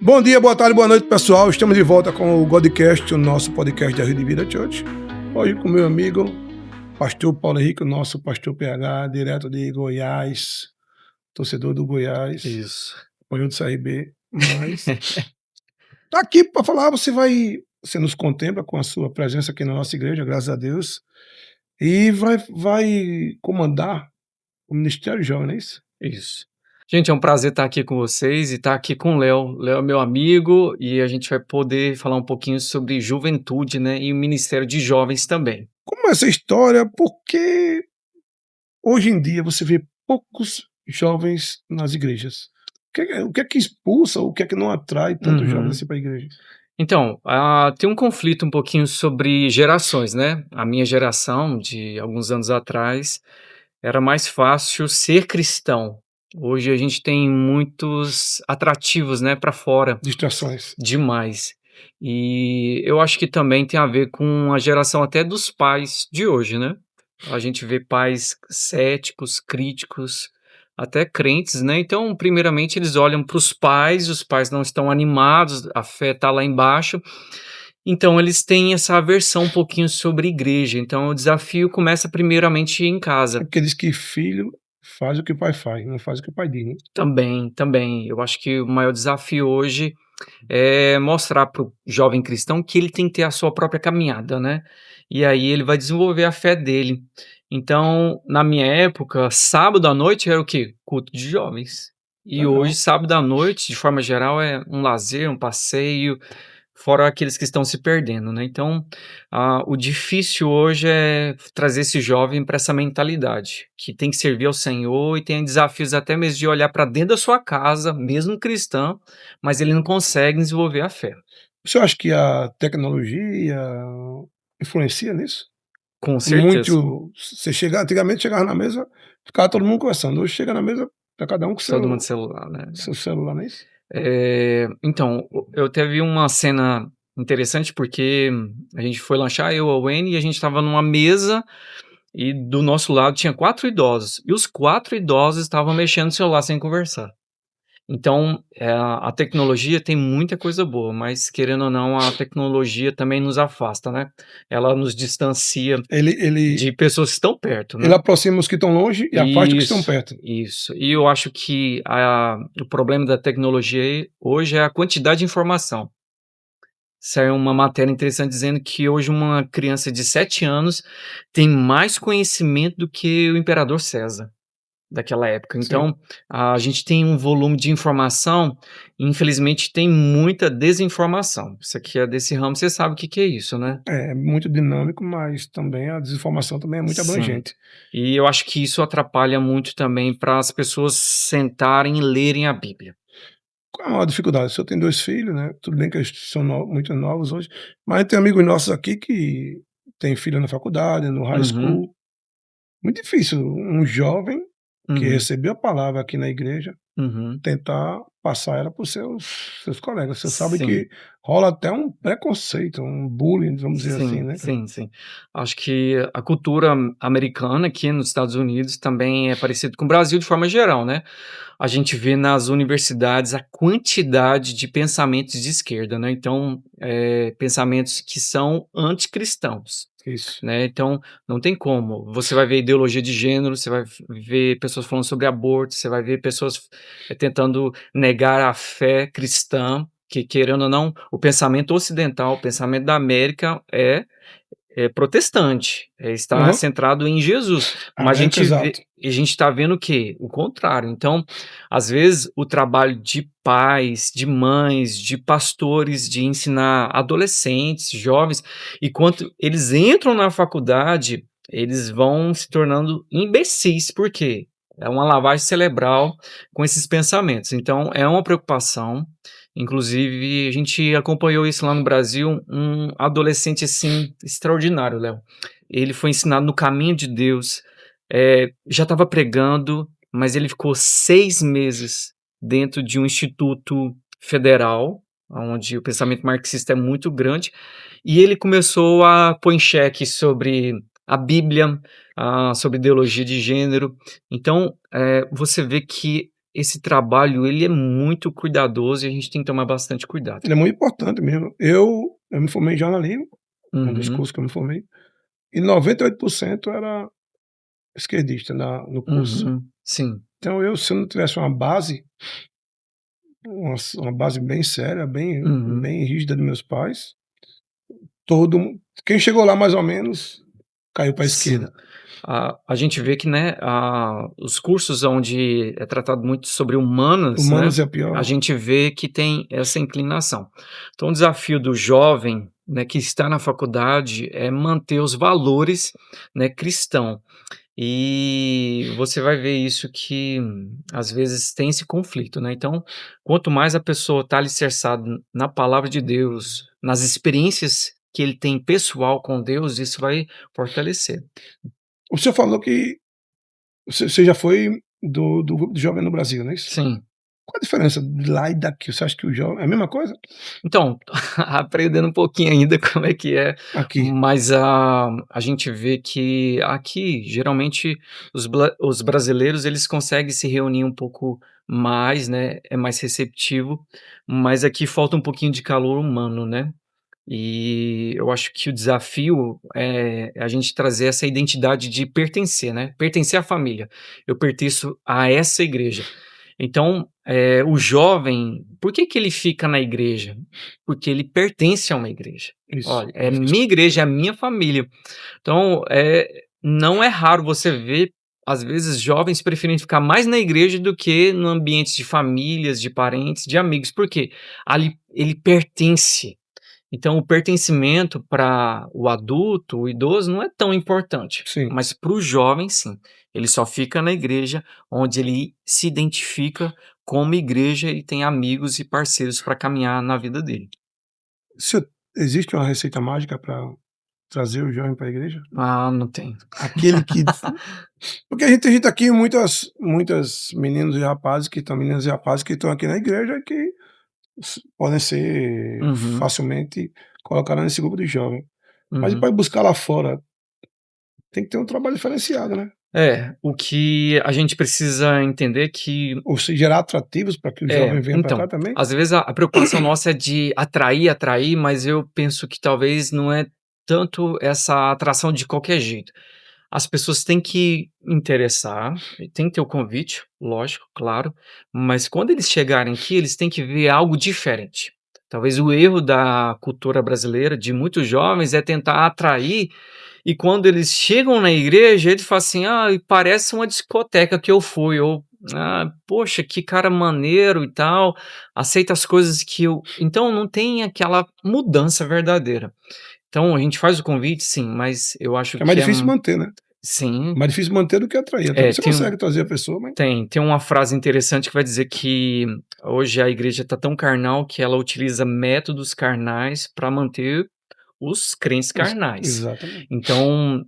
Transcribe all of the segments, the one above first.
Bom dia, boa tarde, boa noite, pessoal. Estamos de volta com o Godcast, o nosso podcast da Rede Vida Church. Hoje com meu amigo, pastor Paulo Henrique, o nosso pastor PH, direto de Goiás, torcedor do Goiás, Isso. apoiou do CRB, mas tá aqui para falar, você nos contempla com a sua presença aqui na nossa igreja, graças a Deus, e vai comandar o Ministério Jovem, não é isso? Isso. Gente, é um prazer estar aqui com vocês e estar aqui com o Léo. Léo é meu amigo e a gente vai poder falar um pouquinho sobre juventude, né, e o Ministério de Jovens também. Como é essa história? Porque hoje em dia você vê poucos jovens nas igrejas. O que é que expulsa, o que é que não atrai tantos jovens Uhum. assim para a igreja? Então, tem um conflito um pouquinho sobre gerações, né? A minha geração, de alguns anos atrás, era mais fácil ser cristão. Hoje a gente tem muitos atrativos, né, para fora. Distrações. Demais. E eu acho que também tem a ver com a geração até dos pais de hoje, né. A gente vê pais céticos, críticos, até crentes, né, então primeiramente eles olham para os pais não estão animados, a fé está lá embaixo, então eles têm essa aversão um pouquinho sobre igreja, então o desafio começa primeiramente em É casa. porque diz que filho faz o que o pai faz, não faz o que o pai diz, né? Também, também. Eu acho que o maior desafio hoje mostrar para o jovem cristão que ele tem que ter a sua própria caminhada, né, e aí ele vai desenvolver a fé dele. Então, na minha época, sábado à noite era o quê? Culto de jovens. E hoje, Legal. sábado à noite, de forma geral, é um lazer, um passeio, fora aqueles que estão se perdendo, né. Então, o difícil hoje é trazer esse jovem para essa mentalidade, que tem que servir ao Senhor e tem desafios até mesmo de olhar para dentro da sua casa, mesmo cristã, mas ele não consegue desenvolver a fé. Você acha que a tecnologia influencia nisso? Com certeza, Muito. Você chega, antigamente chegava na mesa, ficava todo mundo conversando. Hoje chega na mesa, tá cada um com todo mundo seu, celular, né. seu celular, não é isso? Então, eu teve uma cena interessante, porque a gente foi lanchar, eu, a Wayne, e a gente estava numa mesa e do nosso lado tinha 4 idosos, e os 4 idosos estavam mexendo no celular sem conversar. Então, a tecnologia tem muita coisa boa, mas querendo ou não, a tecnologia também nos afasta, né. Ela nos distancia Ele de pessoas que estão perto, ele né. aproxima os que estão longe e afasta os que estão Isso, perto. isso. E eu acho que o problema da tecnologia hoje é a quantidade de informação. Saiu uma matéria interessante dizendo que hoje uma criança de 7 anos tem mais conhecimento do que o imperador César, daquela época. Sim. Então, a gente tem um volume de informação, e infelizmente tem muita desinformação. Isso aqui é desse ramo, você sabe o que que é isso, né? É muito dinâmico, mas também a desinformação também é muito Sim. abrangente. E eu acho que isso atrapalha muito também para as pessoas sentarem e lerem a Bíblia. Qual a maior dificuldade? O senhor tem 2 filhos, né, tudo bem que eles são muito novos hoje, mas tem amigos nossos aqui que têm filho na faculdade, no high Uhum, school. Muito difícil um jovem que uhum, recebeu a palavra aqui na igreja uhum. tentar passar ela para os seus colegas. Você sabe Sim. que rola até um preconceito, um bullying, vamos dizer assim, Sim, né. sim, sim. Acho que a cultura americana aqui nos Estados Unidos também é parecido com o Brasil de forma geral, né. A gente vê nas universidades a quantidade de pensamentos de esquerda, né, então, pensamentos que são anticristãos, Isso. né, então não tem como. Você vai ver ideologia de gênero, você vai ver pessoas falando sobre aborto, você vai ver pessoas, tentando negar a fé cristã, que querendo ou não, o pensamento ocidental, o pensamento da América é protestante, está Aham. centrado em Jesus, mas América, exato. a gente está vendo o quê? O contrário. Então, às vezes, o trabalho de pais, de mães, de pastores, de ensinar adolescentes, jovens, e quando eles entram na faculdade, eles vão se tornando imbecis, por quê? É uma lavagem cerebral com esses pensamentos. Então, é uma preocupação. Inclusive, a gente acompanhou isso lá no Brasil, um adolescente, assim, extraordinário, Léo. Ele foi ensinado no caminho de Deus, já estava pregando, mas ele ficou 6 meses dentro de um instituto federal, onde o pensamento marxista é muito grande, e ele começou a pôr em xeque sobre a Bíblia, sobre ideologia de gênero. Então, você vê que esse trabalho ele é muito cuidadoso e a gente tem que tomar bastante cuidado. Ele é muito importante mesmo. Eu me formei em jornalismo, um dos Uhum, cursos que eu me formei, e 98% era esquerdista no curso. uhum, sim, Então se eu não tivesse uma base, uma base bem séria, uhum, bem rígida dos meus pais, todo mun quem chegou lá mais ou menos, caiu para a sim. esquerda. A gente vê que, né, os cursos onde é tratado muito sobre humanas, né, Humanos é a a pior. gente vê que tem essa inclinação. Então o desafio do jovem, né, que está na faculdade é manter os valores, né, cristão. E você vai ver isso que, às vezes, tem esse conflito, né. Então, quanto mais a pessoa está alicerçada na palavra de Deus, nas experiências que ele tem pessoal com Deus, isso vai fortalecer. O senhor falou que você já foi do grupo de jovem no Brasil, não é isso? Sim. Qual a diferença de lá e daqui? Você acha que o jovem é a mesma coisa? Então, aprendendo um pouquinho ainda como é que é, Aqui, mas a gente vê que aqui, geralmente, os brasileiros, eles conseguem se reunir um pouco mais, né, é mais receptivo, mas aqui falta um pouquinho de calor humano, né. E eu acho que o desafio é a gente trazer essa identidade de pertencer, né, pertencer à família. Eu pertenço a essa igreja. Então, o jovem, por que que ele fica na igreja? Porque ele pertence a uma igreja. isso, Olha, é isso. minha igreja, é a minha família. Então, não é raro você ver, às vezes, jovens preferem ficar mais na igreja do que no ambiente de famílias, de parentes, de amigos. Por quê? Ali ele pertence. Então o pertencimento para o adulto, o idoso, não é tão importante, Sim. mas para o jovem sim. Ele só fica na igreja onde ele se identifica como igreja e tem amigos e parceiros para caminhar na vida dele. Se existe uma receita mágica para trazer o jovem para a igreja? Ah, não tem. Aquele que porque a gente tem gente aqui, muitas meninos e rapazes que estão meninas e rapazes que estão aqui na igreja que podem ser Uhum, facilmente colocados nesse grupo de jovem. Mas uhum. para ir buscar lá fora, tem que ter um trabalho diferenciado, né? É, o que a gente precisa entender que Ou se gerar atrativos para que o jovem venha para cá então, também. às vezes a preocupação nossa é de atrair, atrair, mas eu penso que talvez não é tanto essa atração de qualquer jeito. As pessoas têm que interessar, tem que ter o convite, lógico, claro, mas quando eles chegarem aqui, eles têm que ver algo diferente. Talvez o erro da cultura brasileira, de muitos jovens, é tentar atrair, e quando eles chegam na igreja, eles falam assim: "Ah, e parece uma discoteca que eu fui", ou "Ah, poxa, que cara maneiro e tal, aceita as coisas que eu", então não tem aquela mudança verdadeira. Então a gente faz o convite sim, mas eu acho Que é mais que difícil manter, né? sim, Mais difícil manter do que atrair. Atrair é, você consegue trazer a pessoa, mas tem uma frase interessante que vai dizer que hoje a igreja está tão carnal que ela utiliza métodos carnais para manter os crentes carnais. exatamente. Então,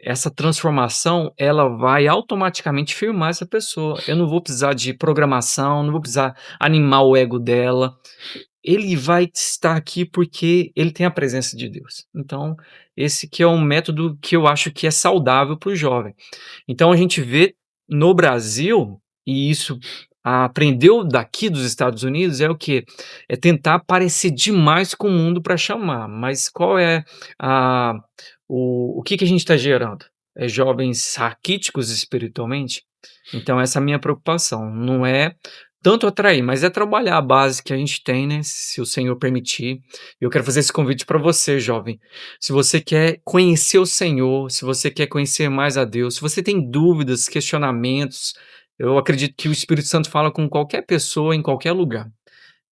essa transformação, ela vai automaticamente firmar essa pessoa. Eu não vou precisar de programação, não vou precisar animar o ego dela. Ele vai estar aqui porque ele tem a presença de Deus. Então, esse que é um método que eu acho que é saudável para o jovem. Então a gente vê no Brasil, e isso aprendeu daqui dos Estados Unidos, é o quê? É tentar parecer demais com o mundo para chamar, mas qual é a o que que a gente está gerando? É jovens raquíticos espiritualmente? Então essa é a minha preocupação, não é tanto atrair, mas é trabalhar a base que a gente tem, né, se o Senhor permitir. Eu quero fazer esse convite para você, jovem. Se você quer conhecer o Senhor, se você quer conhecer mais a Deus, se você tem dúvidas, questionamentos, eu acredito que o Espírito Santo fala com qualquer pessoa em qualquer lugar.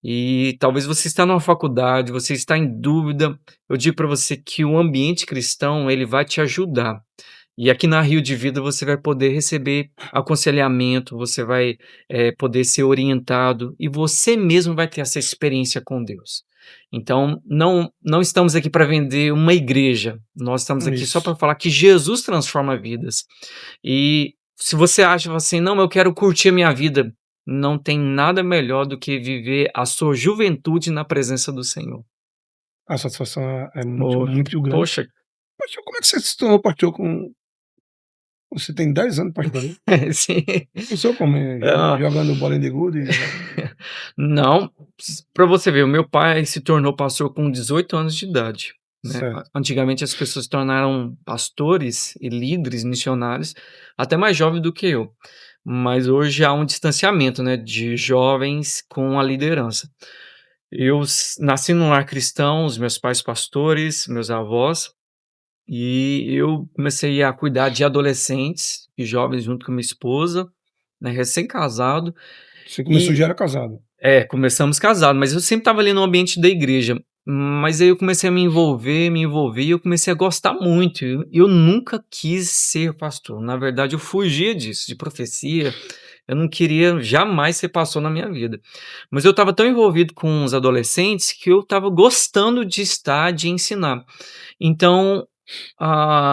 E talvez você está numa faculdade, você está em dúvida, eu digo para você que o ambiente cristão, ele vai te ajudar. E aqui na Rio de Vida você vai poder receber aconselhamento, você vai, poder ser orientado e você mesmo vai ter essa experiência com Deus. Então não estamos aqui para vender uma igreja, nós estamos aqui só Isso. para falar que Jesus transforma vidas. E se você acha assim: "Não, eu quero curtir a minha vida", não tem nada melhor do que viver a sua juventude na presença do Senhor. A satisfação é muito Oh, muito grande. poxa. Pastor, como é que você se tornou pastor com Você tem 10 anos de pastoreio? Sim. Começou como? Hã. Jogando bolinha de gude e Não, para você ver, o meu pai se tornou pastor com 18 anos de idade, né. certo. Antigamente as pessoas se tornaram pastores e líderes missionários até mais jovem do que eu, mas hoje há um distanciamento, né, de jovens com a liderança. Eu nasci num lar cristão, os meus pais pastores, meus avós, e eu comecei a cuidar de adolescentes e jovens junto com minha esposa, né, recém-casado, Você começou e já era casado. começamos casados, mas eu sempre estava ali no ambiente da igreja. Mas aí eu comecei a me envolver e eu comecei a gostar muito. Eu nunca quis ser pastor. Na verdade, eu fugia disso, de profecia. Eu não queria jamais ser pastor na minha vida. Mas eu estava tão envolvido com os adolescentes que eu estava gostando de estar, de ensinar. Então,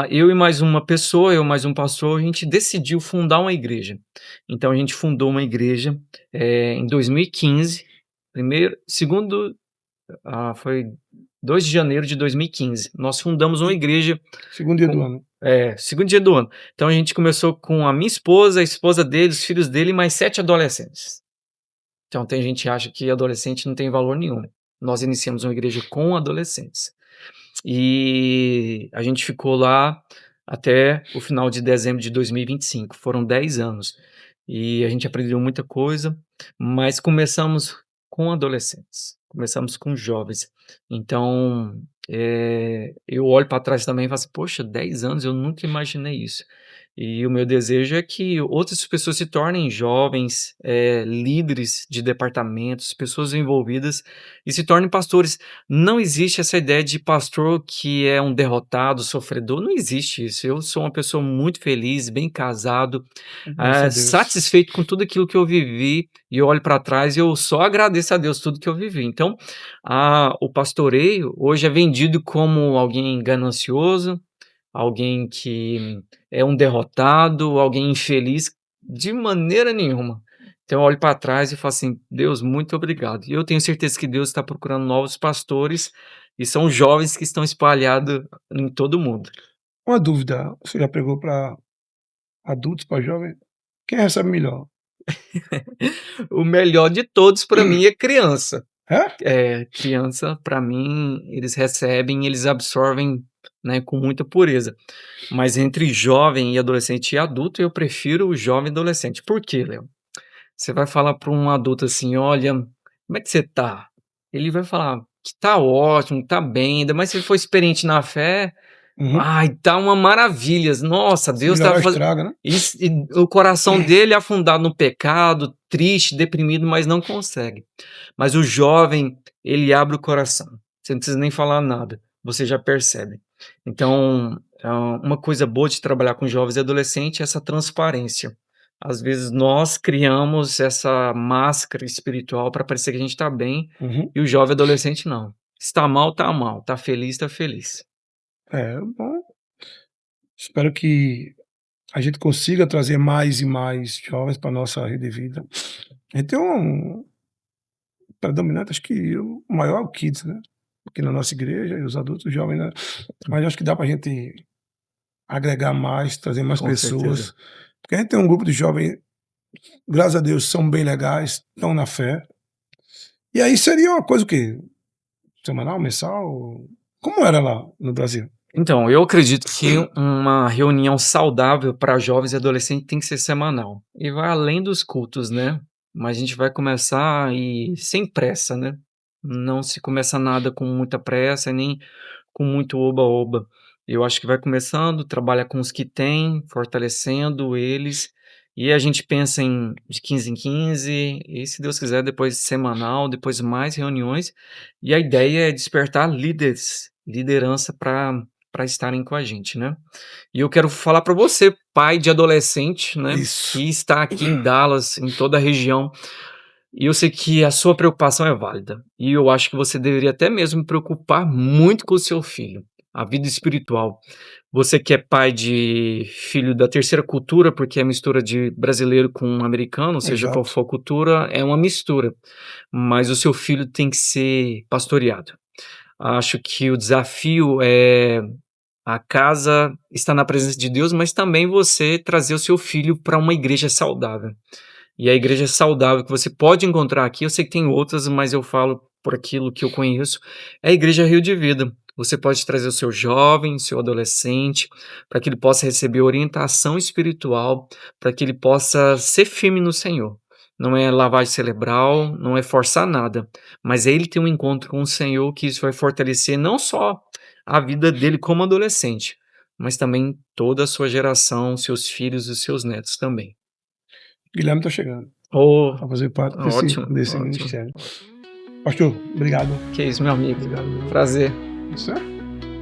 eu e mais uma pessoa, eu mais um pastor, a gente decidiu fundar uma igreja. Então a gente fundou uma igreja, em 2015, primeiro segundo foi 2 de janeiro de 2015. Nós fundamos uma E igreja segundo dia do com ano. segundo dia do ano. Então a gente começou com a minha esposa, a esposa dele, os filhos dele e mais 7 adolescentes. Então tem gente que acha que adolescente não tem valor nenhum. Nós iniciamos uma igreja com adolescentes. E a gente ficou lá até o final de dezembro de 2025, foram 10 anos. E a gente aprendeu muita coisa, mas começamos com adolescentes, começamos com jovens. Então, eu olho para trás também e falo assim: "Poxa, 10 anos, eu nunca imaginei isso". E o meu desejo é que outras pessoas se tornem jovens, líderes de departamentos, pessoas envolvidas e se tornem pastores. Não existe essa ideia de pastor que é um derrotado, sofredor, não existe isso. Eu sou uma pessoa muito feliz, bem casado, Graças a Deus. satisfeito com tudo aquilo que eu vivi, e eu olho para trás e eu só agradeço a Deus tudo que eu vivi. Então, o pastoreio hoje é vendido como alguém ganancioso, alguém que é um derrotado, alguém infeliz, de maneira nenhuma. Então eu olho para trás e falo assim: "Deus, muito obrigado". E eu tenho certeza que Deus está procurando novos pastores, e são jovens que estão espalhados em todo o mundo. Uma dúvida, você já pregou para adultos, para jovens? Quem recebe melhor? O melhor de todos para mim é criança. É? Criança para mim, eles recebem, eles absorvem, né, com muita pureza. Mas entre jovem e adolescente e adulto, eu prefiro o jovem e adolescente. Por quê, Léo? Você vai falar para um adulto assim: "Olha, como é que você tá?" Ele vai falar que tá ótimo, tá bem, ainda mais se ele for experiente na fé. Uhum. Ai, tá uma maravilha. Nossa, Se Deus tá melhorar fazendo estraga, né? isso, e o coração dele é afundado no pecado, triste, deprimido, mas não consegue. Mas o jovem, ele abre o coração. Você não precisa nem falar nada, você já percebe. Então, uma coisa boa de trabalhar com jovens e adolescentes é essa transparência. Às vezes nós criamos essa máscara espiritual para parecer que a gente está bem, Uhum. e o jovem adolescente não. Está mal, está mal, está feliz, está feliz. É, bom, espero que a gente consiga trazer mais e mais jovens para nossa rede de vida. A gente tem um predominante, acho que o maior é o kids, né, aqui na nossa igreja e os adultos, os jovens, né, mas acho que dá para a gente agregar mais, trazer mais Com certeza. pessoas, porque a gente tem um grupo de jovens, graças a Deus, são bem legais, estão na fé. E aí seria uma coisa o quê? Semanal, mensal? Como era lá no Brasil? Então, eu acredito que uma reunião saudável para jovens e adolescentes tem que ser semanal. E vai além dos cultos, né? Mas a gente vai começar e sem pressa, né? Não se começa nada com muita pressa, nem com muito oba-oba. Eu acho que vai começando, trabalha com os que tem, fortalecendo eles, e a gente pensa em de 15 em 15, e se Deus quiser, depois semanal, depois mais reuniões, e a ideia é despertar líderes, liderança para estarem com a gente, né. E eu quero falar para você, pai de adolescente, né, Isso. que está aqui em Dallas, em toda a região, e eu sei que a sua preocupação é válida, e eu acho que você deveria até mesmo preocupar muito com o seu filho, a vida espiritual. Você que é pai de filho da terceira cultura, porque é mistura de brasileiro com americano, seja qual Exato. for a cultura, é uma mistura, mas o seu filho tem que ser pastoreado. Acho que o desafio é A casa está na presença de Deus, mas também você trazer o seu filho para uma igreja saudável. E a igreja saudável que você pode encontrar aqui, eu sei que tem outras, mas eu falo por aquilo que eu conheço, é a Igreja Rio de Vida. Você pode trazer o seu jovem, seu adolescente, para que ele possa receber orientação espiritual, para que ele possa ser firme no Senhor. Não é lavagem cerebral, não é forçar nada, mas é ele ter um encontro com o Senhor, que isso vai fortalecer não só a vida dele como adolescente, mas também toda a sua geração, seus filhos e seus netos também. Guilherme está chegando Oh, para fazer parte ótimo, desse ótimo. ministério. Pastor, obrigado. Que isso, meu amigo. Obrigado mesmo. Prazer. Isso é?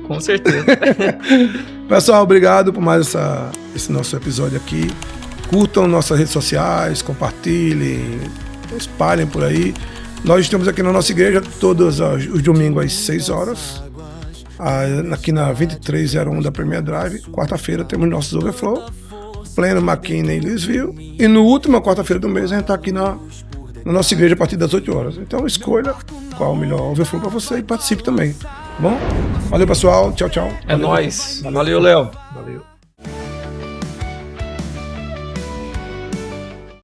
Com certeza. Pessoal, obrigado por mais esse nosso episódio aqui. Curtam nossas redes sociais, compartilhem, espalhem por aí. Nós estamos aqui na nossa igreja todos os domingos às 6 horas. Aqui na 2301 da Premier Drive. Quarta-feira temos nossos Overflow. Pleno McKinney em Leesville. E no última quarta-feira do mês a gente está aqui na nossa igreja a partir das 8 horas. Então escolha qual o melhor Overflow para você e participe também. Tá bom? Valeu, pessoal. Tchau, tchau. É nóis. Valeu, Léo. Valeu.